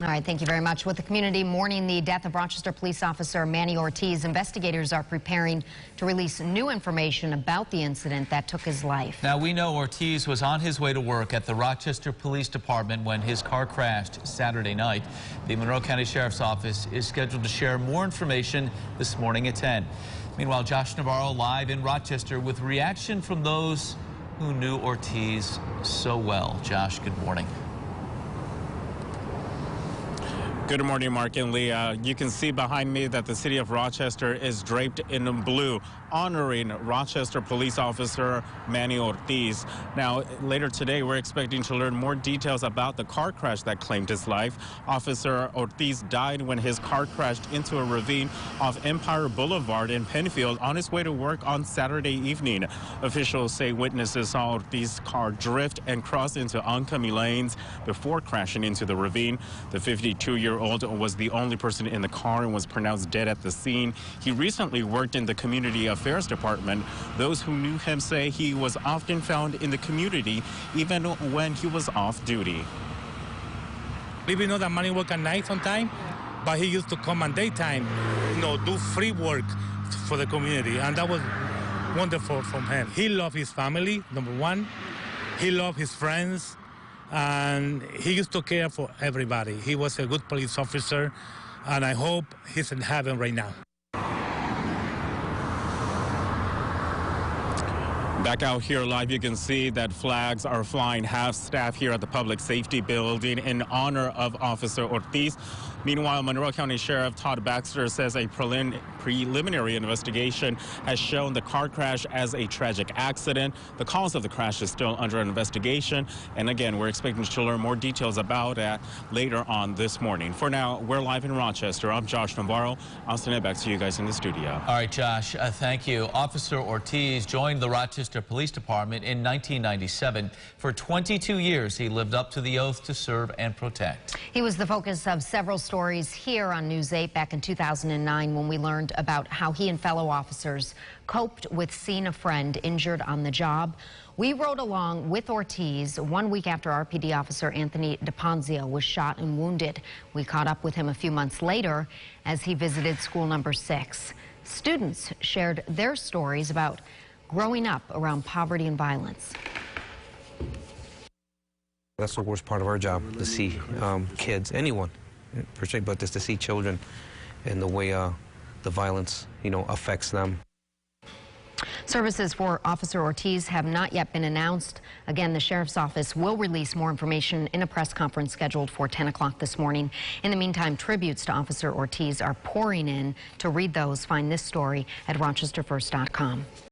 All right, thank you very much. With the community mourning the death of Rochester police officer Manuel Ortiz, investigators are preparing to release new information about the incident that took his life. Now, we know Ortiz was on his way to work at the Rochester Police Department when his car crashed Saturday night. The Monroe County Sheriff's Office is scheduled to share more information this morning at 10. Meanwhile, Josh Navarro live in Rochester with reaction from those who knew Ortiz so well. Josh, good morning. Good morning, Mark and Leah. You can see behind me that the city of Rochester is draped in blue, honoring Rochester police officer Manuel Ortiz. Now, later today, we're expecting to learn more details about the car crash that claimed his life. Officer Ortiz died when his car crashed into a ravine off Empire Boulevard in Penfield on his way to work on Saturday evening. Officials say witnesses saw Ortiz's car drift and cross into oncoming lanes before crashing into the ravine. The 52-year-old was the only person in the car and was pronounced dead at the scene. He recently worked in the Community Affairs Department. Those who knew him say he was often found in the community even when he was off duty. We know that Manuel work at night sometime, but he used to come on daytime, do free work for the community, and that was wonderful from him. He loved his family, number one. He loved his friends. And he used to care for everybody. He was a good police officer, and I hope he's in heaven right now. Back out here live, you can see that flags are flying half-staff here at the Public Safety Building in honor of Officer Ortiz. Meanwhile, Monroe County Sheriff Todd Baxter says a preliminary investigation has shown the car crash as a tragic accident. The cause of the crash is still under investigation. And again, we're expecting to learn more details about that later on this morning. For now, we're live in Rochester. I'm Josh Navarro. I'll send it back to you guys in the studio. All right, Josh, thank you. Officer Ortiz joined the Rochester Police Department in 1997. For 22 years, he lived up to the oath to serve and protect. He was the focus of several stories here on News 8 back in 2009 when we learned about how he and fellow officers coped with seeing a friend injured on the job. We rode along with Ortiz 1 week after RPD Officer Anthony DePonzio was shot and wounded. We caught up with him a few months later as he visited school number 6. Students shared their stories about growing up around poverty and violence. That's the worst part of our job, to see kids, anyone, per se, but just to see children and the way the violence, affects them. Services for Officer Ortiz have not yet been announced. Again, the Sheriff's Office will release more information in a press conference scheduled for 10 o'clock this morning. In the meantime, tributes to Officer Ortiz are pouring in. To read those, find this story at rochesterfirst.com.